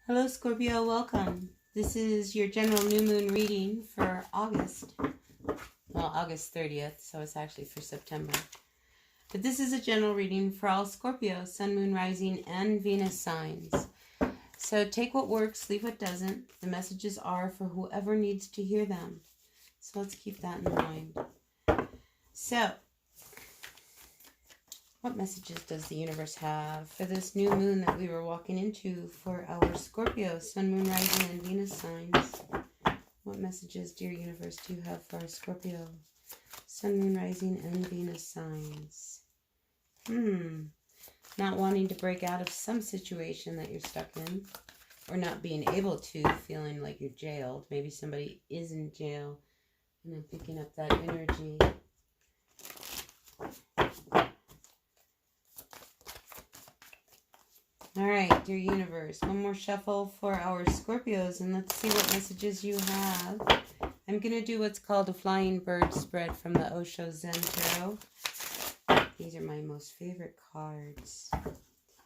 Hello Scorpio, welcome. This is your general new moon reading for August. Well, August 30th, so it's actually for September. But this is a general reading for all Scorpio, Sun, Moon, Rising, and Venus signs. So take what works, leave what doesn't. The messages are for whoever needs to hear them. So let's keep that in mind. So, what messages does the universe have for this new moon that we were walking into for our Scorpio, Sun, Moon, Rising, and Venus signs? What messages, dear universe, do you have for our Scorpio, Sun, Moon, Rising, and Venus signs? Not wanting to break out of some situation that you're stuck in, or not being able to, feeling like you're jailed. Maybe somebody is in jail, and I'm picking up that energy. All right, dear universe, one more shuffle for our Scorpios, and let's see what messages you have. I'm going to do what's called a flying bird spread from the Osho Zen Tarot. These are my most favorite cards.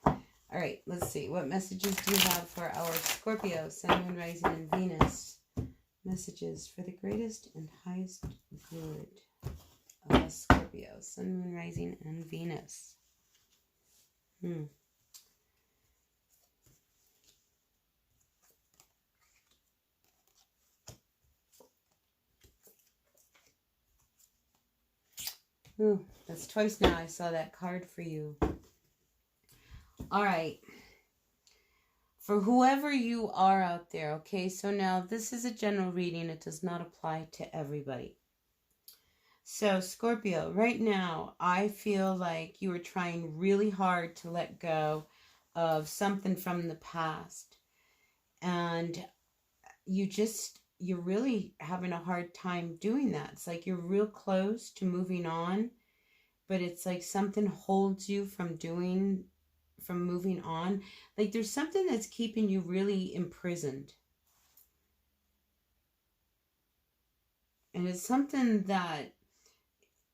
All right, let's see. What messages do you have for our Scorpio, Sun, Moon, Rising, and Venus? Messages for the greatest and highest good of a Scorpio, Sun, Moon, Rising, and Venus. Ooh, that's twice now I saw that card for you. All right. For whoever you are out there, okay? So now this is a general reading. It does not apply to everybody. So Scorpio, right now, I feel like you are trying really hard to let go of something from the past. And you're really having a hard time doing that. It's like you're real close to moving on, but it's like something holds you from moving on. Like there's something that's keeping you really imprisoned. And it's something that,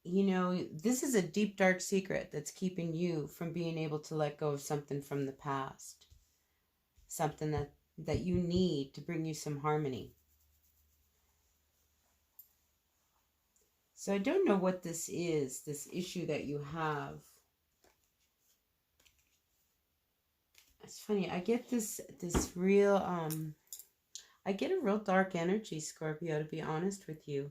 this is a deep, dark secret that's keeping you from being able to let go of something from the past. Something that you need to bring you some harmony. So I don't know what this is, this issue that you have. It's funny, I get this real, I get a real dark energy, Scorpio, to be honest with you.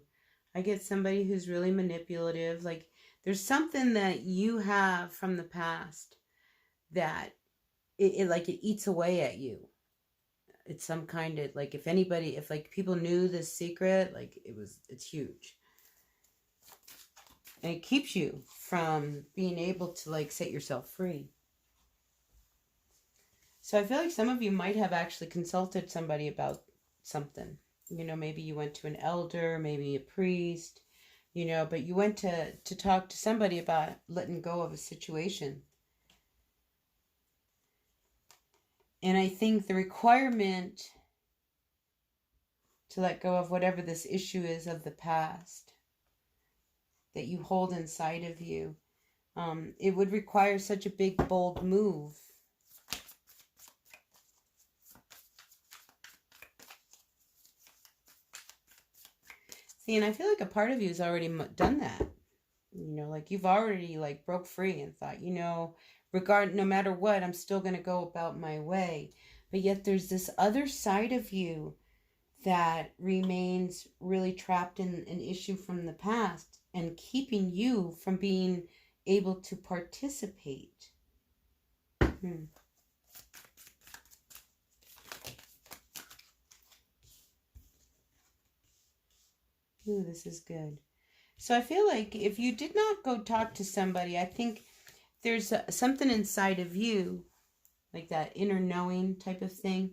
I get somebody who's really manipulative. Like there's something that you have from the past that it eats away at you. It's some kind of, like if like people knew this secret, like it's huge. And it keeps you from being able to like set yourself free. So I feel like some of you might have actually consulted somebody about something. Maybe you went to an elder, maybe a priest, but you went to talk to somebody about letting go of a situation. And I think the requirement to let go of whatever this issue is of the past that you hold inside of you, it would require such a big, bold move. See, and I feel like a part of you has already done that. Like you've already like broke free and thought, no matter what, I'm still going to go about my way. But yet there's this other side of you that remains really trapped in an issue from the past and keeping you from being able to participate. Ooh, this is good. So I feel like if you did not go talk to somebody, I think there's something inside of you, like that inner knowing type of thing,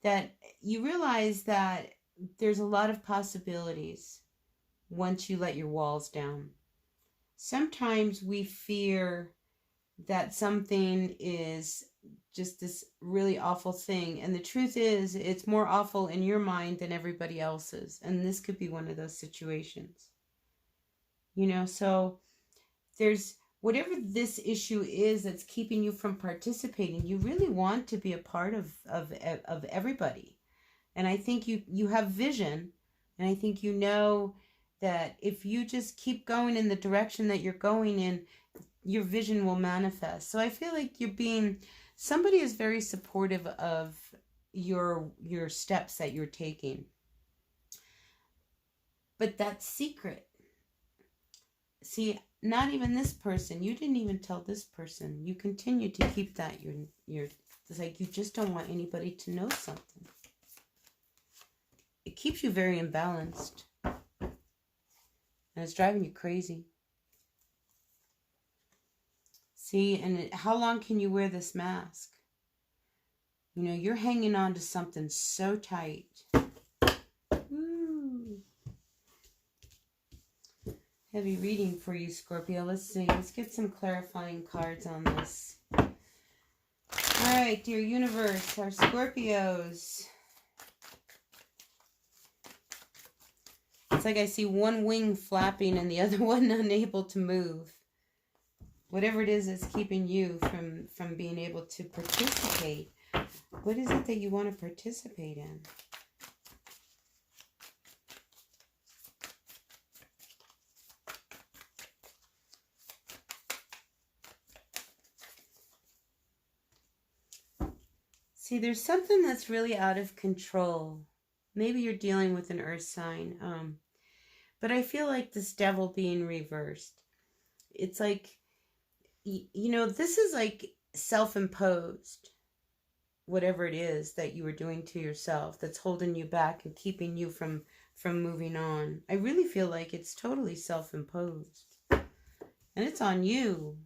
that you realize that there's a lot of possibilities once you let your walls down. Sometimes we fear that something is just this really awful thing. And the truth is, it's more awful in your mind than everybody else's. And this could be one of those situations. So there's whatever this issue is that's keeping you from participating, you really want to be a part of everybody. And I think you have vision, and I think you know that if you just keep going in the direction that you're going in, your vision will manifest. So I feel like somebody is very supportive of your steps that you're taking. But that secret, see, not even this person, you didn't even tell this person. You continue to keep that. It's like you just don't want anybody to know something. It keeps you very imbalanced. And it's driving you crazy. See, and how long can you wear this mask? You know, you're hanging on to something so tight. Ooh. Heavy reading for you, Scorpio. Let's see. Let's get some clarifying cards on this. All right, dear universe, our Scorpios. It's like I see one wing flapping and the other one unable to move. Whatever it is that's keeping you from being able to participate. What is it that you want to participate in? See, there's something that's really out of control. Maybe you're dealing with an earth sign. But I feel like this devil being reversed. It's like, you know, this is like self-imposed. Whatever it is that you were doing to yourself that's holding you back and keeping you from moving on. I really feel like it's totally self-imposed. And it's on you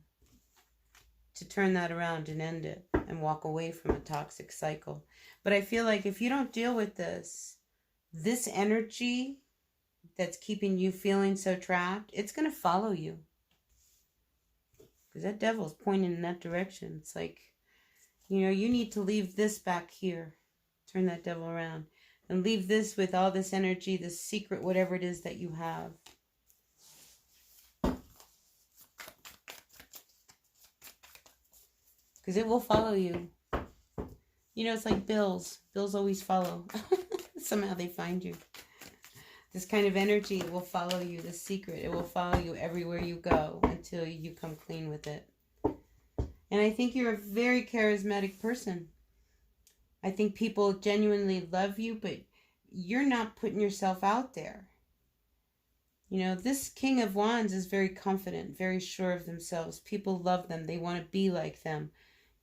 to turn that around and end it and walk away from a toxic cycle. But I feel like if you don't deal with this energy that's keeping you feeling so trapped, it's going to follow you. Because that devil's pointing in that direction. It's like, you know, you need to leave this back here. Turn that devil around. And leave this with all this energy, this secret, whatever it is that you have. Because it will follow you. You know, it's like bills. Bills always follow. Somehow they find you. This kind of energy will follow you. The secret, it will follow you everywhere you go until you come clean with it. And I think you're a very charismatic person. I think people genuinely love you, but you're not putting yourself out there. You know, this King of Wands is very confident, very sure of themselves. People love them. They want to be like them.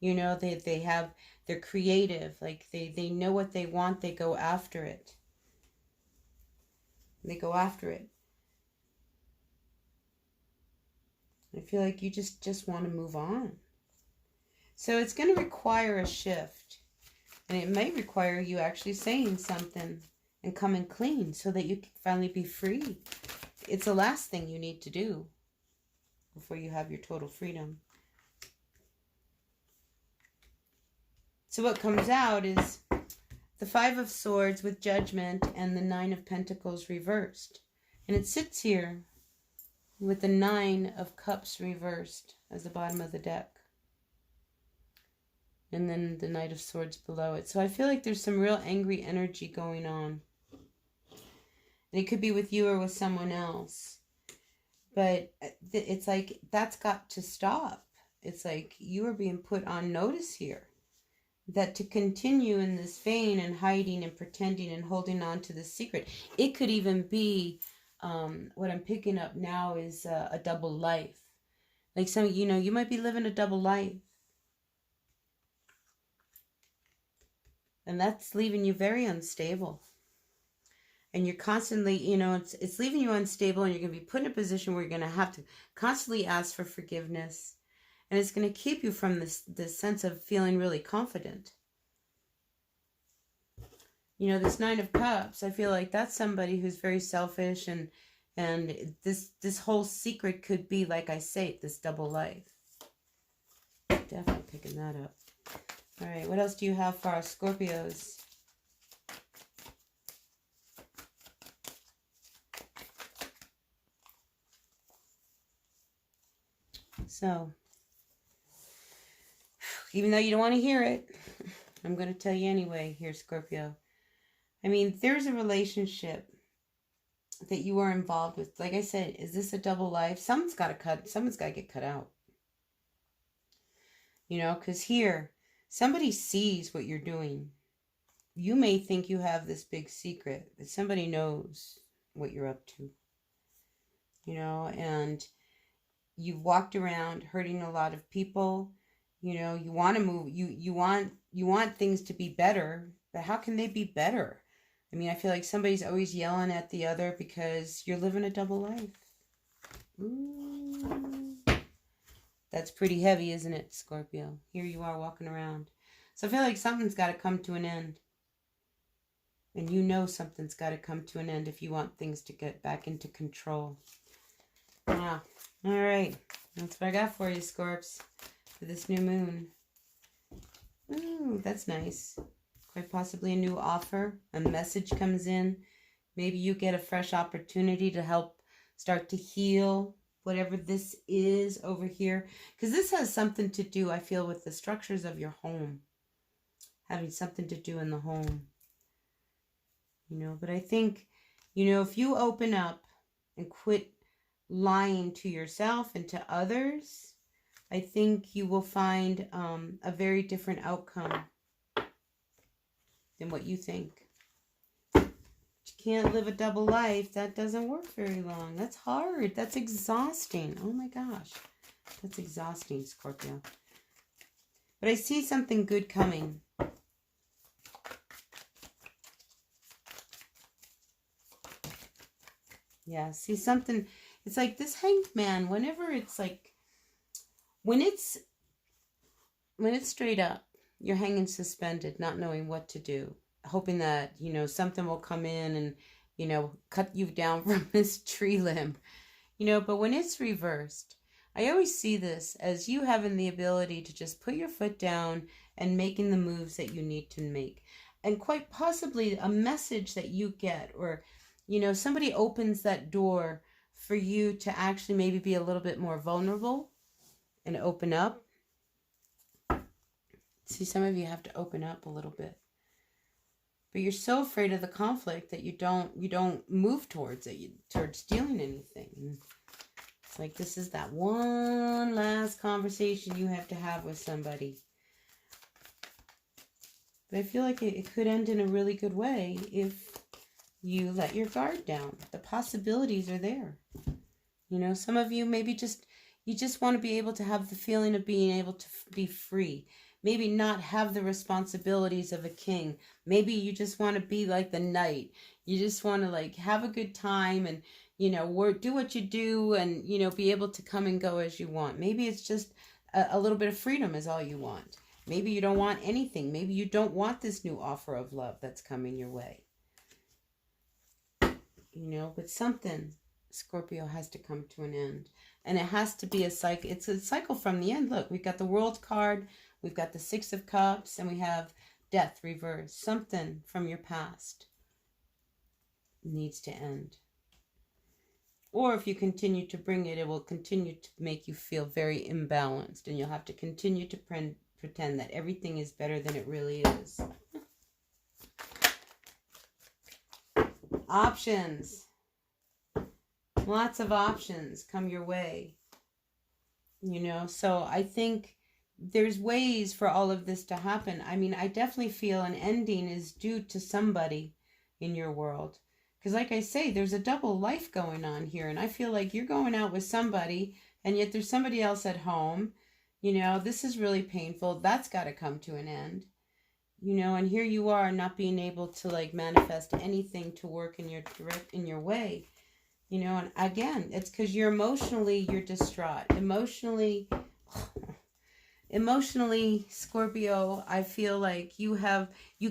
You know, they're creative. Like they know what they want. They go after it. They go after it. I feel like you just want to move on. So it's going to require a shift. And it may require you actually saying something and coming clean so that you can finally be free. It's the last thing you need to do before you have your total freedom. So what comes out is the Five of Swords with Judgment and the Nine of Pentacles reversed. And it sits here with the Nine of Cups reversed as the bottom of the deck. And then the Knight of Swords below it. So I feel like there's some real angry energy going on. And it could be with you or with someone else. But it's like, that's got to stop. It's like you are being put on notice here. That to continue in this vein and hiding and pretending and holding on to the secret. It could even be, what I'm picking up now is a double life. Like some, you know, you might be living a double life. And that's leaving you very unstable. And you're constantly, you know, it's leaving you unstable, and you're going to be put in a position where you're going to have to constantly ask for forgiveness. And it's going to keep you from this sense of feeling really confident. You know, this Nine of Cups, I feel like that's somebody who's very selfish, and this whole secret could be, like I say, this double life. Definitely picking that up. All right, what else do you have for our Scorpios? So, even though you don't want to hear it, I'm going to tell you anyway here, Scorpio. I mean, there's a relationship that you are involved with. Like I said, is this a double life? Someone's got to get cut out. You know, because here, somebody sees what you're doing. You may think you have this big secret, but somebody knows what you're up to. You know, and you've walked around hurting a lot of people. You know, you want to move, you want things to be better, but how can they be better? I mean, I feel like somebody's always yelling at the other because you're living a double life. Ooh. That's pretty heavy, isn't it, Scorpio? Here you are walking around. So I feel like something's got to come to an end. And you know something's got to come to an end if you want things to get back into control. Wow. All right. That's what I got for you, Scorps, for this new moon. Ooh, that's nice. Quite possibly a new offer. A message comes in. Maybe you get a fresh opportunity to help start to heal whatever this is over here. Because this has something to do, I feel, with the structures of your home. Having something to do in the home. You know, but I think, you know, if you open up and quit lying to yourself and to others, I think you will find a very different outcome than what you think. You can't live a double life. That doesn't work very long. That's hard. That's exhausting. Oh my gosh. That's exhausting, Scorpio. But I see something good coming. Yeah, see something. It's like this Hanged Man, whenever it's like, when it's straight up, you're hanging suspended, not knowing what to do, hoping that, you know, something will come in and, you know, cut you down from this tree limb, you know. But when it's reversed, I always see this as you having the ability to just put your foot down and making the moves that you need to make. And quite possibly a message that you get, or, you know, somebody opens that door for you to actually maybe be a little bit more vulnerable and open up. See, some of you have to open up a little bit. But you're so afraid of the conflict that you don't move towards it, towards stealing anything. It's like this is that one last conversation you have to have with somebody. But I feel like it could end in a really good way if you let your guard down. The possibilities are there. You know, some of you maybe you just want to be able to have the feeling of being able to be free. Maybe not have the responsibilities of a king. Maybe you just want to be like the knight. You just want to like have a good time and, you know, do what you do and, you know, be able to come and go as you want. Maybe it's just a little bit of freedom is all you want. Maybe you don't want anything. Maybe you don't want this new offer of love that's coming your way. You know, but something, Scorpio, has to come to an end. And it has to be a cycle. It's a cycle from the end. Look, we've got the World card. We've got the Six of Cups, and we have Death reversed. Something from your past needs to end. Or if you continue to bring it, it will continue to make you feel very imbalanced, and you'll have to continue to pretend that everything is better than it really is. Options. Lots of options come your way. You know, so I think there's ways for all of this to happen. I mean, I definitely feel an ending is due to somebody in your world. Because like I say, there's a double life going on here. And I feel like you're going out with somebody, and yet there's somebody else at home. You know, this is really painful. That's got to come to an end. You know, and here you are not being able to like manifest anything to work in your way. You know, and again, it's because you're distraught. Emotionally, Scorpio, I feel like you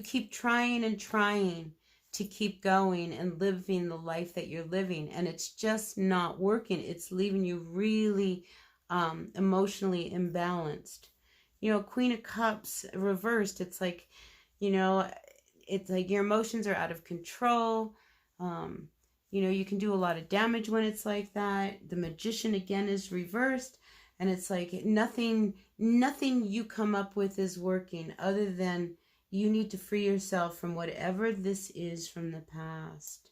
keep trying and trying to keep going and living the life that you're living, and it's just not working. It's leaving you really emotionally imbalanced. You know, Queen of Cups reversed, it's like, you know, it's like your emotions are out of control. You know, you can do a lot of damage when it's like that. The Magician again is reversed. And it's like nothing you come up with is working, other than you need to free yourself from whatever this is from the past,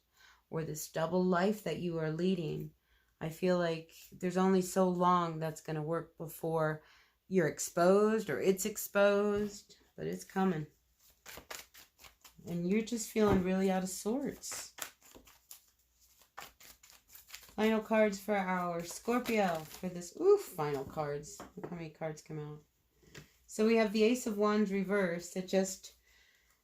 or this double life that you are leading. I feel like there's only so long that's going to work before you're exposed or it's exposed, but it's coming. And you're just feeling really out of sorts. Final cards for our Scorpio for this. Oof, final cards. Look how many cards come out. So we have the Ace of Wands reversed. That just,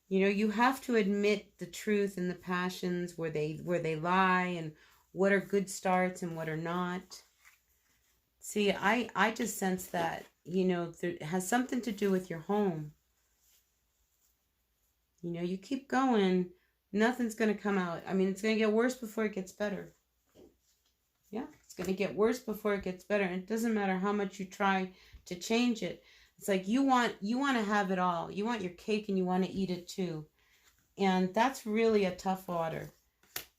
you know, you have to admit the truth and the passions where they lie, and what are good starts and what are not. See, I just sense that, you know, it has something to do with your home. You know, you keep going, nothing's going to come out. I mean, it's going to get worse before it gets better. Yeah, it's going to get worse before it gets better. And it doesn't matter how much you try to change it. It's like you want to have it all. You want your cake and you want to eat it too. And that's really a tough order,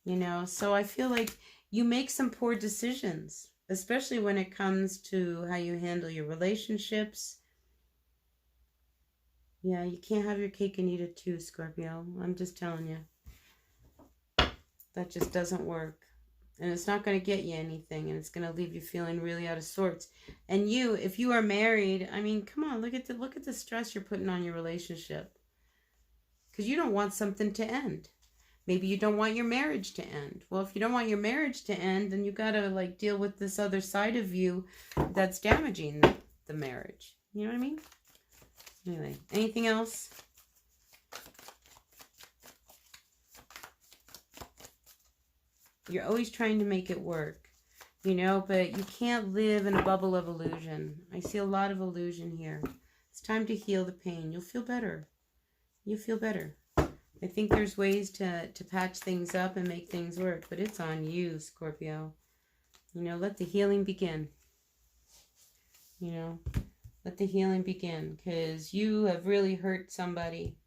you know. So I feel like you make some poor decisions, especially when it comes to how you handle your relationships. Yeah, you can't have your cake and eat it too, Scorpio. I'm just telling you. That just doesn't work. And it's not going to get you anything. And it's going to leave you feeling really out of sorts. And you, if you are married, I mean, come on, look at the stress you're putting on your relationship. Because you don't want something to end. Maybe you don't want your marriage to end. Well, if you don't want your marriage to end, then you got to like deal with this other side of you that's damaging the marriage. You know what I mean? Anyway, anything else? You're always trying to make it work, you know, but you can't live in a bubble of illusion. I see a lot of illusion here. It's time to heal the pain. You'll feel better. You'll feel better. I think there's ways to patch things up and make things work, but it's on you, Scorpio. You know, let the healing begin. You know, let the healing begin, because you have really hurt somebody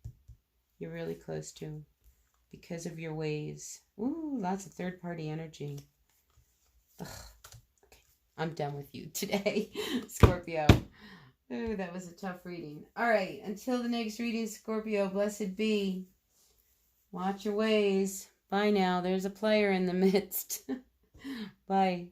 you're really close to because of your ways. Ooh, lots of third-party energy. Ugh. Okay, I'm done with you today, Scorpio. Ooh, that was a tough reading. All right, until the next reading, Scorpio, blessed be. Watch your ways. Bye now. There's a player in the midst. Bye.